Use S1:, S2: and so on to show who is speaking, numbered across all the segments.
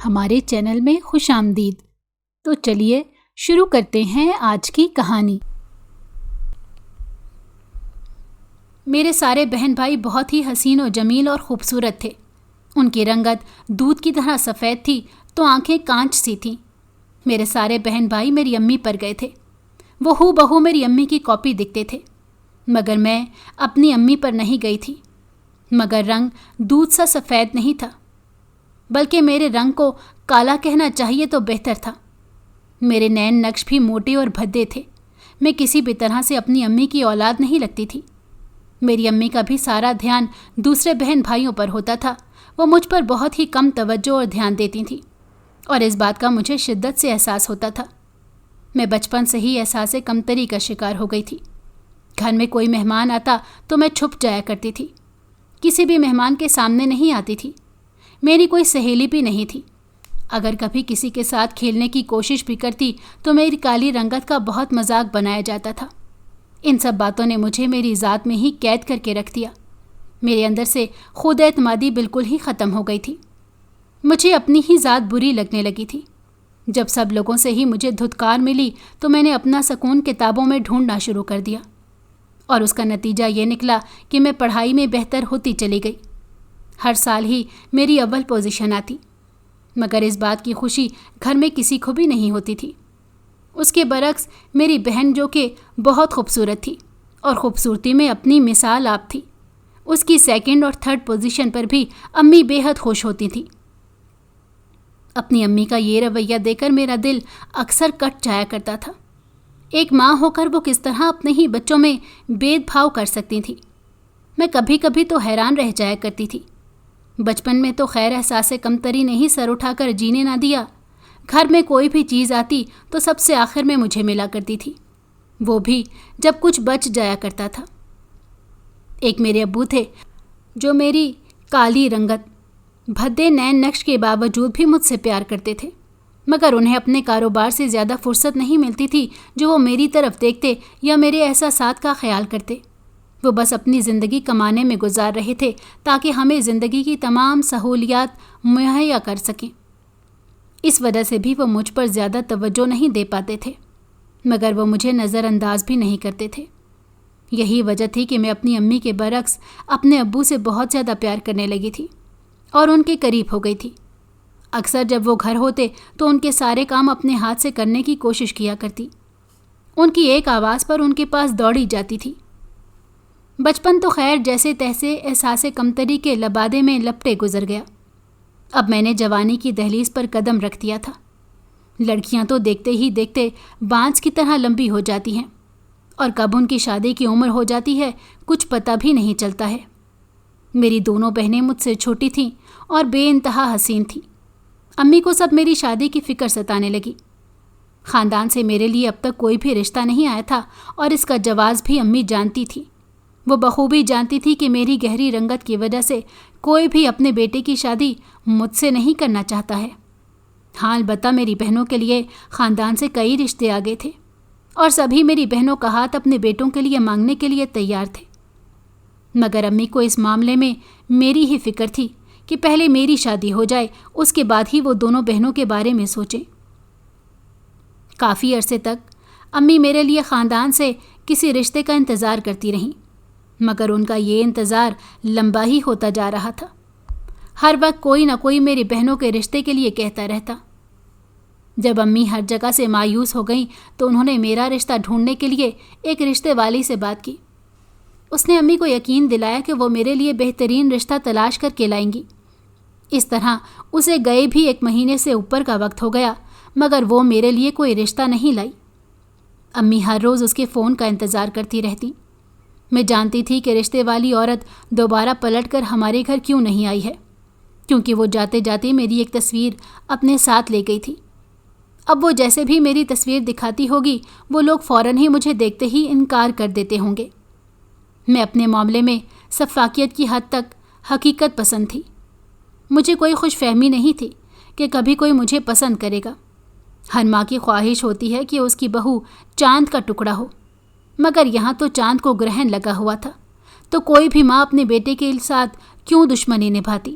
S1: ہمارے چینل میں خوش آمدید۔ تو چلیے شروع کرتے ہیں آج کی کہانی۔ میرے سارے بہن بھائی بہت ہی حسین و جمیل اور خوبصورت تھے۔ ان کی رنگت دودھ کی طرح سفید تھی تو آنکھیں کانچ سی تھیں۔ میرے سارے بہن بھائی میری امی پر گئے تھے۔ وہ ہو بہو میری امی کی کاپی دکھتے تھے، مگر میں اپنی امی پر نہیں گئی تھی۔ مگر رنگ دودھ سا سفید نہیں تھا، بلکہ میرے رنگ کو کالا کہنا چاہیے تو بہتر تھا۔ میرے نین نقش بھی موٹے اور بھدے تھے۔ میں کسی بھی طرح سے اپنی امی کی اولاد نہیں لگتی تھی۔ میری امی کا بھی سارا دھیان دوسرے بہن بھائیوں پر ہوتا تھا۔ وہ مجھ پر بہت ہی کم توجہ اور دھیان دیتی تھیں، اور اس بات کا مجھے شدت سے احساس ہوتا تھا۔ میں بچپن سے ہی احساس کمتری کا شکار ہو گئی تھی۔ گھر میں کوئی مہمان آتا تو میں چھپ جایا کرتی تھی، کسی بھی مہمان کے سامنے نہیں آتی تھی۔ میری کوئی سہیلی بھی نہیں تھی۔ اگر کبھی کسی کے ساتھ کھیلنے کی کوشش بھی کرتی تو میری کالی رنگت کا بہت مذاق بنایا جاتا تھا۔ ان سب باتوں نے مجھے میری ذات میں ہی قید کر کے رکھ دیا۔ میرے اندر سے خود اعتمادی بالکل ہی ختم ہو گئی تھی۔ مجھے اپنی ہی ذات بری لگنے لگی تھی۔ جب سب لوگوں سے ہی مجھے دھتکار ملی تو میں نے اپنا سکون کتابوں میں ڈھونڈنا شروع کر دیا، اور اس کا نتیجہ یہ نکلا کہ میں پڑھائی میں بہتر ہوتی چلی گئی۔ ہر سال ہی میری اول پوزیشن آتی، مگر اس بات کی خوشی گھر میں کسی کو بھی نہیں ہوتی تھی۔ اس کے برعکس میری بہن، جو کہ بہت خوبصورت تھی اور خوبصورتی میں اپنی مثال آپ تھی، اس کی سیکنڈ اور تھرڈ پوزیشن پر بھی امی بے حد خوش ہوتی تھیں۔ اپنی امی کا یہ رویہ دیکھ کر میرا دل اکثر کٹ جایا کرتا تھا۔ ایک ماں ہو کر وہ کس طرح اپنے ہی بچوں میں بید بھاؤ کر سکتی تھی۔ میں کبھی کبھی تو حیران رہ جایا کرتی تھی۔ بچپن میں تو خیر احساس کمتری نے ہی سر اٹھا کر جینے نہ دیا۔ گھر میں کوئی بھی چیز آتی تو سب سے آخر میں مجھے ملا کرتی تھی، وہ بھی جب کچھ بچ جایا کرتا تھا۔ ایک میرے ابو تھے جو میری کالی رنگت، بھدے نین نقش کے باوجود بھی مجھ سے پیار کرتے تھے، مگر انہیں اپنے کاروبار سے زیادہ فرصت نہیں ملتی تھی جو وہ میری طرف دیکھتے یا میرے احساسات کا خیال کرتے۔ وہ بس اپنی زندگی کمانے میں گزار رہے تھے تاکہ ہمیں زندگی کی تمام سہولیات مہیا کر سکیں۔ اس وجہ سے بھی وہ مجھ پر زیادہ توجہ نہیں دے پاتے تھے، مگر وہ مجھے نظر انداز بھی نہیں کرتے تھے۔ یہی وجہ تھی کہ میں اپنی امی کے برعکس اپنے ابو سے بہت زیادہ پیار کرنے لگی تھی اور ان کے قریب ہو گئی تھی۔ اکثر جب وہ گھر ہوتے تو ان کے سارے کام اپنے ہاتھ سے کرنے کی کوشش کیا کرتی۔ ان کی ایک آواز پر ان کے پاس دوڑی جاتی تھی۔ بچپن تو خیر جیسے تیسے احساس کمتری کے لبادے میں لپٹے گزر گیا۔ اب میں نے جوانی کی دہلیز پر قدم رکھ دیا تھا۔ لڑکیاں تو دیکھتے ہی دیکھتے بانس کی طرح لمبی ہو جاتی ہیں، اور کب ان کی شادی کی عمر ہو جاتی ہے کچھ پتہ بھی نہیں چلتا ہے۔ میری دونوں بہنیں مجھ سے چھوٹی تھیں اور بے انتہا حسین تھیں۔ امی کو سب میری شادی کی فکر ستانے لگی۔ خاندان سے میرے لیے اب تک کوئی بھی رشتہ نہیں آیا تھا، اور اس کا جواز بھی امی جانتی تھی۔ وہ بخوبی جانتی تھی کہ میری گہری رنگت کی وجہ سے کوئی بھی اپنے بیٹے کی شادی مجھ سے نہیں کرنا چاہتا ہے۔ ہاں، البتہ میری بہنوں کے لیے خاندان سے کئی رشتے آ گئے تھے، اور سبھی میری بہنوں کا ہاتھ اپنے بیٹوں کے لیے مانگنے کے لیے تیار تھے۔ مگر امی کو اس معاملے میں میری ہی فکر تھی کہ پہلے میری شادی ہو جائے، اس کے بعد ہی وہ دونوں بہنوں کے بارے میں سوچیں۔ کافی عرصے تک امی میرے لیے خاندان سے کسی رشتے کا انتظار کرتی رہیں، مگر ان کا یہ انتظار لمبا ہی ہوتا جا رہا تھا۔ ہر وقت کوئی نہ کوئی میری بہنوں کے رشتے کے لیے کہتا رہتا۔ جب امی ہر جگہ سے مایوس ہو گئیں تو انہوں نے میرا رشتہ ڈھونڈنے کے لیے ایک رشتے والی سے بات کی۔ اس نے امی کو یقین دلایا کہ وہ میرے لیے بہترین رشتہ تلاش کر کے لائیں گی۔ اس طرح اسے گئے بھی 1 مہینے سے اوپر کا وقت ہو گیا، مگر وہ میرے لیے کوئی رشتہ نہیں لائی۔ امی ہر روز اس کے فون کا انتظار کرتی رہتی۔ میں جانتی تھی کہ رشتے والی عورت دوبارہ پلٹ کر ہمارے گھر کیوں نہیں آئی ہے، کیونکہ وہ جاتے جاتے میری ایک تصویر اپنے ساتھ لے گئی تھی۔ اب وہ جیسے بھی میری تصویر دکھاتی ہوگی، وہ لوگ فوراً ہی مجھے دیکھتے ہی انکار کر دیتے ہوں گے۔ میں اپنے معاملے میں سفاکیت کی حد تک حقیقت پسند تھی۔ مجھے کوئی خوش فہمی نہیں تھی کہ کبھی کوئی مجھے پسند کرے گا۔ ہر ماں کی خواہش ہوتی ہے کہ اس کی بہو چاند کا ٹکڑا ہو، مگر یہاں تو چاند کو گرہن لگا ہوا تھا، تو کوئی بھی ماں اپنے بیٹے کے ساتھ کیوں دشمنی نبھاتی،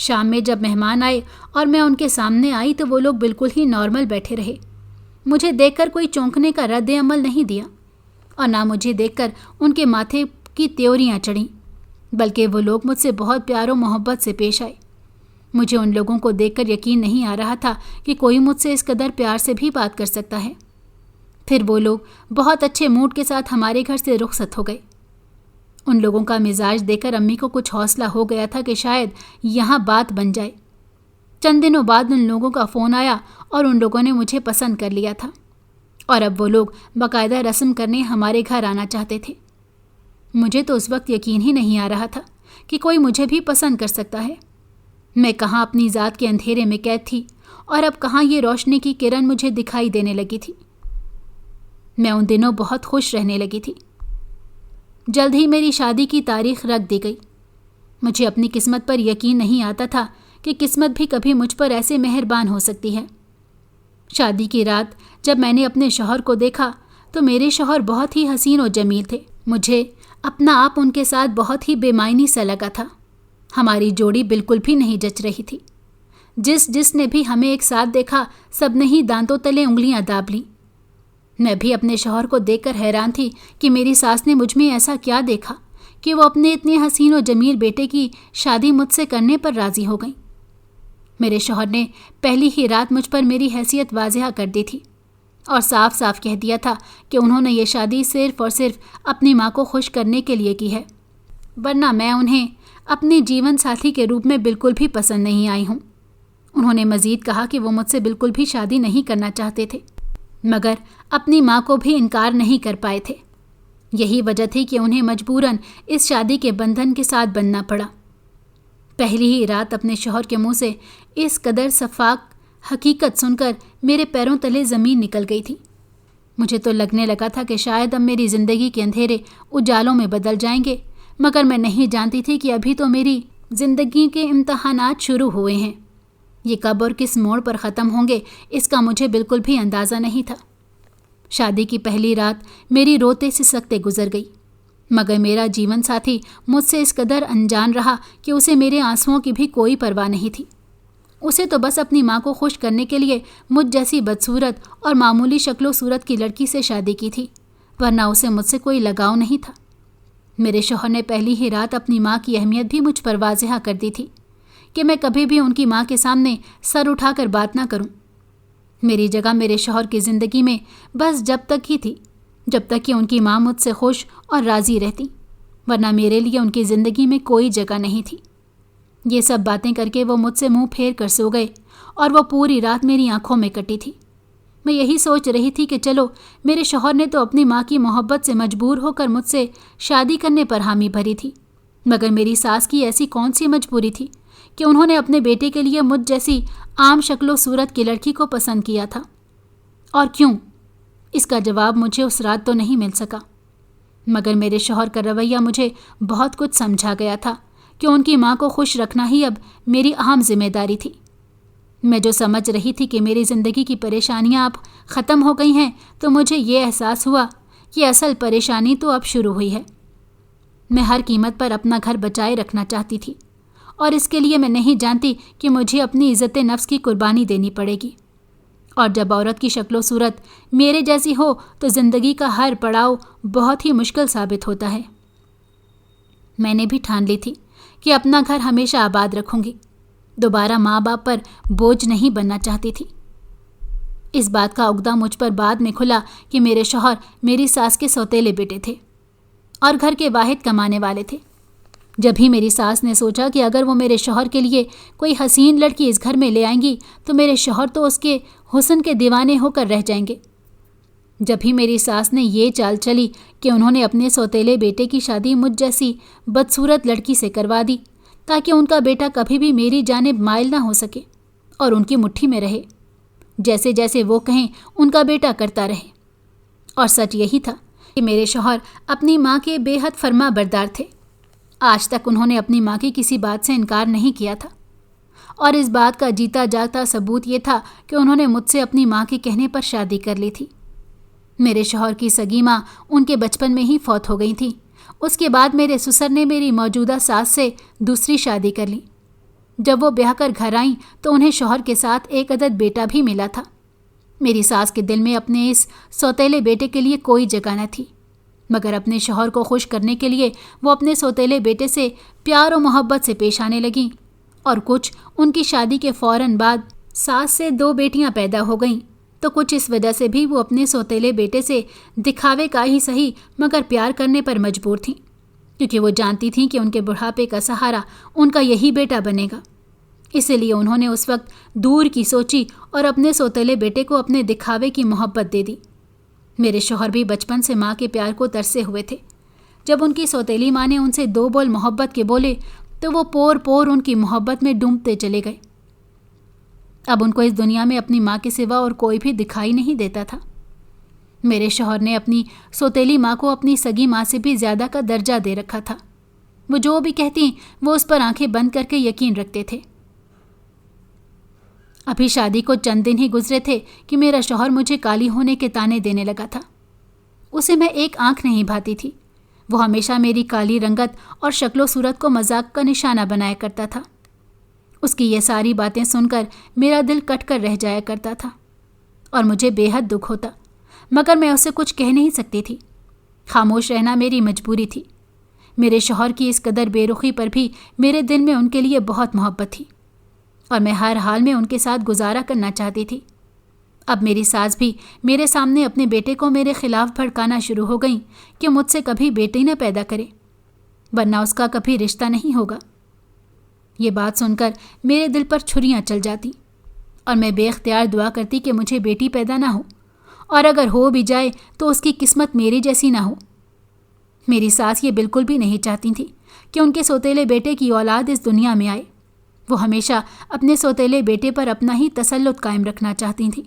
S1: شام میں جب مہمان آئے اور میں ان کے سامنے آئی تو وہ لوگ بالکل ہی نارمل بیٹھے رہے۔ مجھے دیکھ کر کوئی چونکنے کا رد عمل نہیں دیا اور نہ مجھے دیکھ کر ان کے ماتھے کی تیوریاں چڑھیں، بلکہ وہ لوگ مجھ سے بہت پیار و محبت سے پیش آئے۔ مجھے ان لوگوں کو دیکھ کر یقین نہیں آ رہا تھا کہ کوئی مجھ سے اس قدر پیار سے بھی بات کر سکتا ہے۔ پھر وہ لوگ بہت اچھے موڈ کے ساتھ ہمارے گھر سے رخصت ہو گئے۔ ان لوگوں کا مزاج دیکھ کر امی کو کچھ حوصلہ ہو گیا تھا کہ شاید یہاں بات بن جائے۔ چند دنوں بعد ان لوگوں کا فون آیا اور ان لوگوں نے مجھے پسند کر لیا تھا اور اب وہ لوگ باقاعدہ رسم کرنے ہمارے گھر آنا چاہتے تھے۔ مجھے تو اس وقت یقین ہی نہیں آ رہا تھا کہ کوئی مجھے بھی پسند کر سکتا ہے۔ میں کہاں اپنی ذات کے اندھیرے میں قید تھی اور اب کہاں یہ روشنی کی کرن مجھے دکھائی دینے لگی تھی۔ میں ان دنوں بہت خوش رہنے لگی تھی۔ جلد ہی میری شادی کی تاریخ رکھ دی گئی۔ مجھے اپنی قسمت پر یقین نہیں آتا تھا کہ قسمت بھی کبھی مجھ پر ایسے مہربان ہو سکتی ہے۔ شادی کی رات جب میں نے اپنے شوہر کو دیکھا تو میرے شوہر بہت ہی حسین و جمیل تھے۔ مجھے اپنا آپ ان کے ساتھ بہت ہی بے معنی سا لگا تھا۔ ہماری جوڑی بالکل بھی نہیں جچ رہی تھی۔ جس نے بھی ہمیں ایک ساتھ دیکھا سب نے ہی دانتوں تلے انگلیاں داب لیں۔ میں بھی اپنے شوہر کو دیکھ کر حیران تھی کہ میری ساس نے مجھ میں ایسا کیا دیکھا کہ وہ اپنے اتنے حسین و جمیل بیٹے کی شادی مجھ سے کرنے پر راضی ہو گئیں۔ میرے شوہر نے پہلی ہی رات مجھ پر میری حیثیت واضح کر دی تھی اور صاف صاف کہہ دیا تھا کہ انہوں نے یہ شادی صرف اور صرف اپنی ماں کو خوش کرنے کے لیے کی ہے، ورنہ میں انہیں اپنی جیون ساتھی کے روپ میں بالکل بھی پسند نہیں آئی ہوں۔ انہوں نے مزید کہا کہ وہ مجھ سے بالکل بھی شادی نہیں کرنا چاہتے تھے، مگر اپنی ماں کو بھی انکار نہیں کر پائے تھے۔ یہی وجہ تھی کہ انہیں مجبوراً اس شادی کے بندھن کے ساتھ بننا پڑا۔ پہلی ہی رات اپنے شوہر کے منہ سے اس قدر شفاف حقیقت سن کر میرے پیروں تلے زمین نکل گئی تھی۔ مجھے تو لگنے لگا تھا کہ شاید اب میری زندگی کے اندھیرے اجالوں میں بدل جائیں گے، مگر میں نہیں جانتی تھی کہ ابھی تو میری زندگی کے امتحانات شروع ہوئے ہیں۔ یہ کب اور کس موڑ پر ختم ہوں گے اس کا مجھے بالکل بھی اندازہ نہیں تھا۔ شادی کی پہلی رات میری روتے سسکتے گزر گئی، مگر میرا جیون ساتھی مجھ سے اس قدر انجان رہا کہ اسے میرے آنسوؤں کی بھی کوئی پرواہ نہیں تھی۔ اسے تو بس اپنی ماں کو خوش کرنے کے لیے مجھ جیسی بدصورت اور معمولی شکل و صورت کی لڑکی سے شادی کی تھی، ورنہ اسے مجھ سے کوئی لگاؤ نہیں تھا۔ میرے شوہر نے پہلی ہی رات اپنی ماں کی اہمیت بھی مجھ پر واضح کر دی تھی کہ میں کبھی بھی ان کی ماں کے سامنے سر اٹھا کر بات نہ کروں۔ میری جگہ میرے شوہر کی زندگی میں بس جب تک ہی تھی جب تک کہ ان کی ماں مجھ سے خوش اور راضی رہتی، ورنہ میرے لیے ان کی زندگی میں کوئی جگہ نہیں تھی۔ یہ سب باتیں کر کے وہ مجھ سے منہ پھیر کر سو گئے اور وہ پوری رات میری آنکھوں میں کٹی تھی۔ میں یہی سوچ رہی تھی کہ چلو، میرے شوہر نے تو اپنی ماں کی محبت سے مجبور ہو کر مجھ سے شادی کرنے پر حامی بھری تھی، مگر میری ساس کی ایسی کون سی مجبوری تھی کہ انہوں نے اپنے بیٹے کے لیے مجھ جیسی عام شکل و صورت کی لڑکی کو پسند کیا تھا؟ اور کیوں؟ اس کا جواب مجھے اس رات تو نہیں مل سکا، مگر میرے شوہر کا رویہ مجھے بہت کچھ سمجھا گیا تھا کہ ان کی ماں کو خوش رکھنا ہی اب میری اہم ذمہ داری تھی۔ میں جو سمجھ رہی تھی کہ میری زندگی کی پریشانیاں اب ختم ہو گئی ہیں، تو مجھے یہ احساس ہوا کہ اصل پریشانی تو اب شروع ہوئی ہے۔ میں ہر قیمت پر اپنا گھر بچائے رکھنا چاہتی تھی، اور اس کے لیے میں نہیں جانتی کہ مجھے اپنی عزت نفس کی قربانی دینی پڑے گی۔ اور جب عورت کی شکل و صورت میرے جیسی ہو تو زندگی کا ہر پڑاؤ بہت ہی مشکل ثابت ہوتا ہے۔ میں نے بھی ٹھان لی تھی کہ اپنا گھر ہمیشہ آباد رکھوں گی، دوبارہ ماں باپ پر بوجھ نہیں بننا چاہتی تھی۔ اس بات کا عقدہ مجھ پر بعد میں کھلا کہ میرے شوہر میری ساس کے سوتیلے بیٹے تھے اور گھر کے واحد کمانے والے تھے۔ جب ہی میری ساس نے سوچا کہ اگر وہ میرے شوہر کے لیے کوئی حسین لڑکی اس گھر میں لے آئیں گی تو میرے شوہر تو اس کے حسن کے دیوانے ہو کر رہ جائیں گے۔ جب ہی میری ساس نے یہ چال چلی کہ انہوں نے اپنے سوتیلے بیٹے کی شادی مجھ جیسی بدصورت لڑکی سے کروا دی تاکہ ان کا بیٹا کبھی بھی میری جانب مائل نہ ہو سکے اور ان کی مٹھی میں رہے، جیسے جیسے وہ کہیں ان کا بیٹا کرتا رہے۔ اور سچ یہی تھا کہ میرے شوہر اپنی ماں کے بے حد فرما بردار تھے۔ آج تک انہوں نے اپنی ماں کی کسی بات سے انکار نہیں کیا تھا، اور اس بات کا جیتا جاگتا ثبوت یہ تھا کہ انہوں نے مجھ سے اپنی ماں کے کہنے پر شادی کر لی تھی۔ میرے شوہر کی سگی ماں ان کے بچپن میں ہی فوت ہو گئی تھی۔ اس کے بعد میرے سسر نے میری موجودہ ساس سے دوسری شادی کر لی۔ جب وہ بیاہ کر گھر آئیں تو انہیں شوہر کے ساتھ ایک عدد بیٹا بھی ملا تھا۔ میری ساس کے دل میں اپنے اس سوتیلے بیٹے کے لیے کوئی جگہ نہ تھی، مگر اپنے شوہر کو خوش کرنے کے لیے وہ اپنے سوتیلے بیٹے سے پیار و محبت سے پیش آنے لگیں، اور کچھ ان کی شادی کے فوراً بعد ساس سے 2 بیٹیاں پیدا ہو گئیں، تو کچھ اس وجہ سے بھی وہ اپنے سوتیلے بیٹے سے دکھاوے کا ہی صحیح مگر پیار کرنے پر مجبور تھیں، کیونکہ وہ جانتی تھیں کہ ان کے بڑھاپے کا سہارا ان کا یہی بیٹا بنے گا۔ اسی لیے انہوں نے اس وقت دور کی سوچی اور اپنے سوتیلے بیٹے کو اپنے دکھاوے کی محبت دے دی۔ میرے شوہر بھی بچپن سے ماں کے پیار کو ترسے ہوئے تھے۔ جب ان کی سوتیلی ماں نے ان سے 2 بول محبت کے بولے تو وہ پور پور ان کی محبت میں ڈوبتے چلے گئے۔ اب ان کو اس دنیا میں اپنی ماں کے سوا اور کوئی بھی دکھائی نہیں دیتا تھا۔ میرے شوہر نے اپنی سوتیلی ماں کو اپنی سگی ماں سے بھی زیادہ کا درجہ دے رکھا تھا۔ وہ جو بھی کہتی وہ اس پر آنکھیں بند کر کے یقین رکھتے تھے۔ ابھی شادی کو چند دن ہی گزرے تھے کہ میرا شوہر مجھے کالی ہونے کے تانے دینے لگا تھا۔ اسے میں ایک آنکھ نہیں بھاتی تھی۔ وہ ہمیشہ میری کالی رنگت اور شکل و صورت کو مذاق کا نشانہ بنایا کرتا تھا۔ اس کی یہ ساری باتیں سن کر میرا دل کٹ کر رہ جایا کرتا تھا اور مجھے بے حد دکھ ہوتا، مگر میں اسے کچھ کہہ نہیں سکتی تھی۔ خاموش رہنا میری مجبوری تھی۔ میرے شوہر کی اس قدر بے رخی پر بھی میرے دل میں ان کے لیے بہت محبت تھی، اور میں ہر حال میں ان کے ساتھ گزارا کرنا چاہتی تھی۔ اب میری ساس بھی میرے سامنے اپنے بیٹے کو میرے خلاف بھڑکانا شروع ہو گئیں کہ مجھ سے کبھی بیٹی نہ پیدا کرے، ورنہ اس کا کبھی رشتہ نہیں ہوگا۔ یہ بات سن کر میرے دل پر چھریاں چل جاتی اور میں بے اختیار دعا کرتی کہ مجھے بیٹی پیدا نہ ہو، اور اگر ہو بھی جائے تو اس کی قسمت میری جیسی نہ ہو۔ میری ساس یہ بالکل بھی نہیں چاہتی تھی کہ ان کے سوتیلے بیٹے کی اولاد اس دنیا میں آئے۔ وہ ہمیشہ اپنے سوتیلے بیٹے پر اپنا ہی تسلط قائم رکھنا چاہتی تھیں۔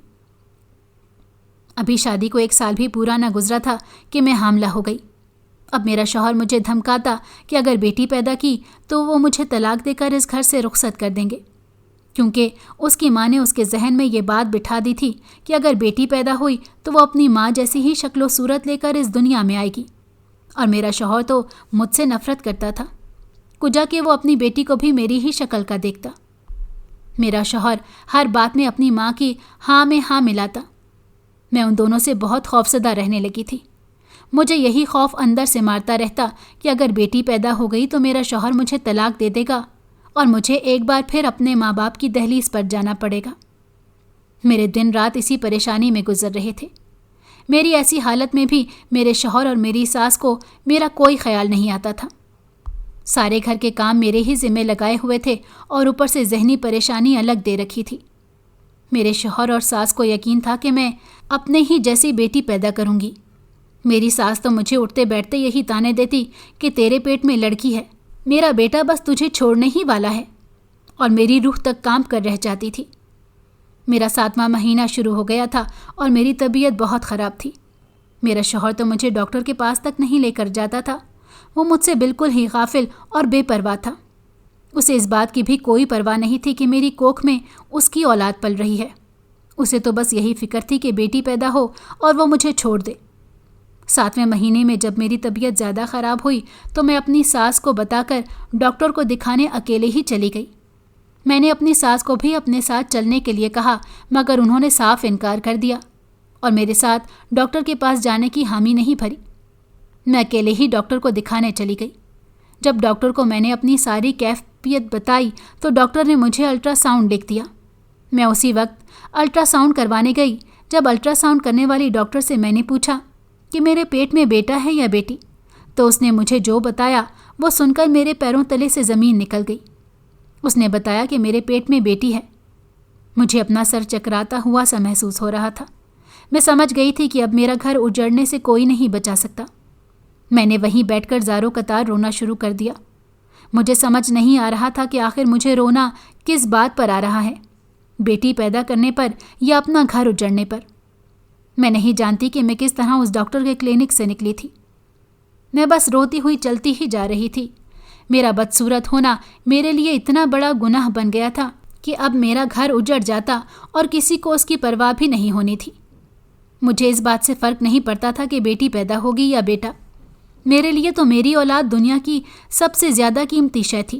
S1: ابھی شادی کو 1 سال بھی پورا نہ گزرا تھا کہ میں حاملہ ہو گئی۔ اب میرا شوہر مجھے دھمکاتا کہ اگر بیٹی پیدا کی تو وہ مجھے طلاق دے کر اس گھر سے رخصت کر دیں گے، کیونکہ اس کی ماں نے اس کے ذہن میں یہ بات بٹھا دی تھی کہ اگر بیٹی پیدا ہوئی تو وہ اپنی ماں جیسی ہی شکل و صورت لے کر اس دنیا میں آئے گی، اور میرا شوہر تو مجھ سے نفرت کرتا تھا، کجا کہ وہ اپنی بیٹی کو بھی میری ہی شکل کا دیکھتا۔ میرا شوہر ہر بات میں اپنی ماں کی ہاں میں ہاں ملاتا۔ میں ان دونوں سے بہت خوفزدہ رہنے لگی تھی۔ مجھے یہی خوف اندر سے مارتا رہتا کہ اگر بیٹی پیدا ہو گئی تو میرا شوہر مجھے طلاق دے دے گا اور مجھے ایک بار پھر اپنے ماں باپ کی دہلیز پر جانا پڑے گا۔ میرے دن رات اسی پریشانی میں گزر رہے تھے۔ میری ایسی حالت میں بھی میرے شوہر اور میری ساس کو میرا کوئی خیال نہیں آتا تھا۔ سارے گھر کے کام میرے ہی ذمہ لگائے ہوئے تھے اور اوپر سے ذہنی پریشانی الگ دے رکھی تھی۔ میرے شوہر اور ساس کو یقین تھا کہ میں اپنے ہی جیسی بیٹی پیدا کروں گی۔ میری ساس تو مجھے اٹھتے بیٹھتے یہی تانے دیتی کہ تیرے پیٹ میں لڑکی ہے، میرا بیٹا بس تجھے چھوڑنے ہی والا ہے، اور میری روح تک کانپ کر رہ جاتی تھی۔ میرا 7واں مہینہ شروع ہو گیا تھا اور میری طبیعت بہت خراب تھی۔ میرا شوہر تو مجھے ڈاکٹر کے پاس تک نہیں لے کر جاتا تھا۔ وہ مجھ سے بالکل ہی غافل اور بے پرواہ تھا۔ اسے اس بات کی بھی کوئی پرواہ نہیں تھی کہ میری کوکھ میں اس کی اولاد پل رہی ہے۔ اسے تو بس یہی فکر تھی کہ بیٹی پیدا ہو اور وہ مجھے چھوڑ دے۔ 7ویں مہینے میں جب میری طبیعت زیادہ خراب ہوئی تو میں اپنی ساس کو بتا کر ڈاکٹر کو دکھانے اکیلے ہی چلی گئی۔ میں نے اپنی ساس کو بھی اپنے ساتھ چلنے کے لیے کہا، مگر انہوں نے صاف انکار کر دیا اور میرے ساتھ ڈاکٹر کے پاس جانے کی حامی نہیں بھری۔ میں اکیلے ہی ڈاکٹر کو دکھانے چلی گئی۔ جب ڈاکٹر کو میں نے اپنی ساری کیفیت بتائی تو ڈاکٹر نے مجھے الٹرا ساؤنڈ لکھ دیا۔ میں اسی وقت الٹرا ساؤنڈ کروانے گئی۔ جب الٹرا ساؤنڈ کرنے والی ڈاکٹر سے میں نے پوچھا کہ میرے پیٹ میں بیٹا ہے یا بیٹی، تو اس نے مجھے جو بتایا وہ سن کر میرے پیروں تلے سے زمین نکل گئی۔ اس نے بتایا کہ میرے پیٹ میں بیٹی ہے۔ مجھے اپنا سر چکراتا ہوا سا محسوس ہو رہا تھا۔ میں سمجھ گئی تھی کہ اب میرا گھر اجڑنے سے کوئی نہیں بچا سکتا۔ میں نے وہیں بیٹھ کر زاروں قطار رونا شروع کر دیا۔ مجھے سمجھ نہیں آ رہا تھا کہ آخر مجھے رونا کس بات پر آ رہا ہے، بیٹی پیدا کرنے پر یا اپنا گھر اجڑنے پر۔ میں نہیں جانتی کہ میں کس طرح اس ڈاکٹر کے کلینک سے نکلی تھی۔ میں بس روتی ہوئی چلتی ہی جا رہی تھی۔ میرا بدصورت ہونا میرے لیے اتنا بڑا گناہ بن گیا تھا کہ اب میرا گھر اجڑ جاتا اور کسی کو اس کی پرواہ بھی نہیں ہونی تھی۔ مجھے اس بات سے فرق نہیں پڑتا تھا کہ بیٹی پیدا ہوگی یا بیٹا۔ میرے لیے تو میری اولاد دنیا کی سب سے زیادہ قیمتی شے تھی۔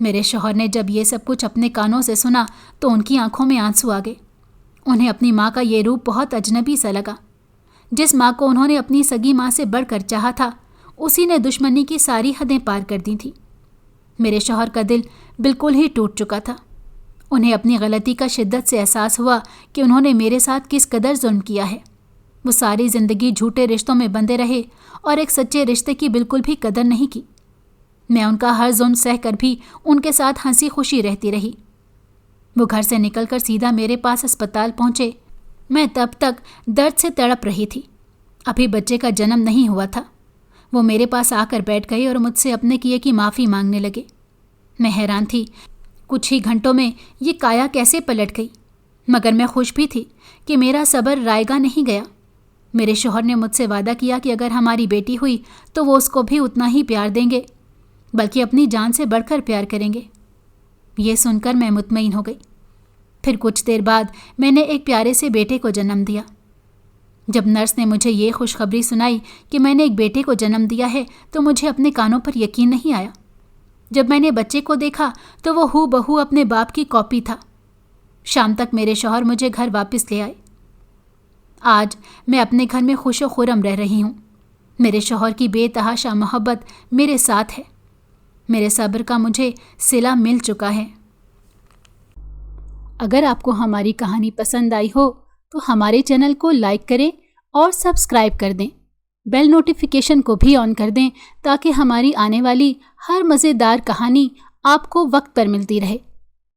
S1: میرے شوہر نے جب یہ سب کچھ اپنے کانوں سے سنا تو ان کی آنکھوں میں آنسو آ گئے۔ انہیں اپنی ماں کا یہ روپ بہت اجنبی سا لگا۔ جس ماں کو انہوں نے اپنی سگی ماں سے بڑھ کر چاہا تھا، اسی نے دشمنی کی ساری حدیں پار کر دی تھیں۔ میرے شوہر کا دل بالکل ہی ٹوٹ چکا تھا۔ انہیں اپنی غلطی کا شدت سے احساس ہوا کہ انہوں نے میرے ساتھ کس قدر ظلم کیا ہے۔ وہ ساری زندگی جھوٹے رشتوں میں بندھے رہے اور ایک سچے رشتے کی بالکل بھی قدر نہیں کی۔ میں ان کا ہر ظلم سہ کر بھی ان کے ساتھ ہنسی خوشی رہتی رہی۔ وہ گھر سے نکل کر سیدھا میرے پاس اسپتال پہنچے۔ میں تب تک درد سے تڑپ رہی تھی۔ ابھی بچے کا جنم نہیں ہوا تھا۔ وہ میرے پاس آ کر بیٹھ گئے اور مجھ سے اپنے کیے کی معافی مانگنے لگے۔ میں حیران تھی، کچھ ہی گھنٹوں میں یہ کایا کیسے پلٹ گئی، مگر میں خوش بھی تھی کہ میرا صبر رائگاں نہیں گیا۔ میرے شوہر نے مجھ سے وعدہ کیا کہ اگر ہماری بیٹی ہوئی تو وہ اس کو بھی اتنا ہی پیار دیں گے، بلکہ اپنی جان سے بڑھ کر پیار کریں گے۔ یہ سن کر میں مطمئن ہو گئی۔ پھر کچھ دیر بعد میں نے ایک پیارے سے بیٹے کو جنم دیا۔ جب نرس نے مجھے یہ خوشخبری سنائی کہ میں نے ایک بیٹے کو جنم دیا ہے تو مجھے اپنے کانوں پر یقین نہیں آیا۔ جب میں نے بچے کو دیکھا تو وہ ہو بہو اپنے باپ کی کاپی تھا۔ شام تک میرے شوہر مجھے گھر واپس لے آئے۔ آج میں اپنے گھر میں خوش و خرم رہ رہی ہوں۔ میرے شوہر کی بے تحاشا محبت میرے ساتھ ہے۔ میرے صبر کا مجھے صلہ مل چکا ہے۔ اگر آپ کو ہماری کہانی پسند آئی ہو تو ہمارے چینل کو لائک کریں اور سبسکرائب کر دیں۔ بیل نوٹیفیکیشن کو بھی آن کر دیں تاکہ ہماری آنے والی ہر مزیدار کہانی آپ کو وقت پر ملتی رہے۔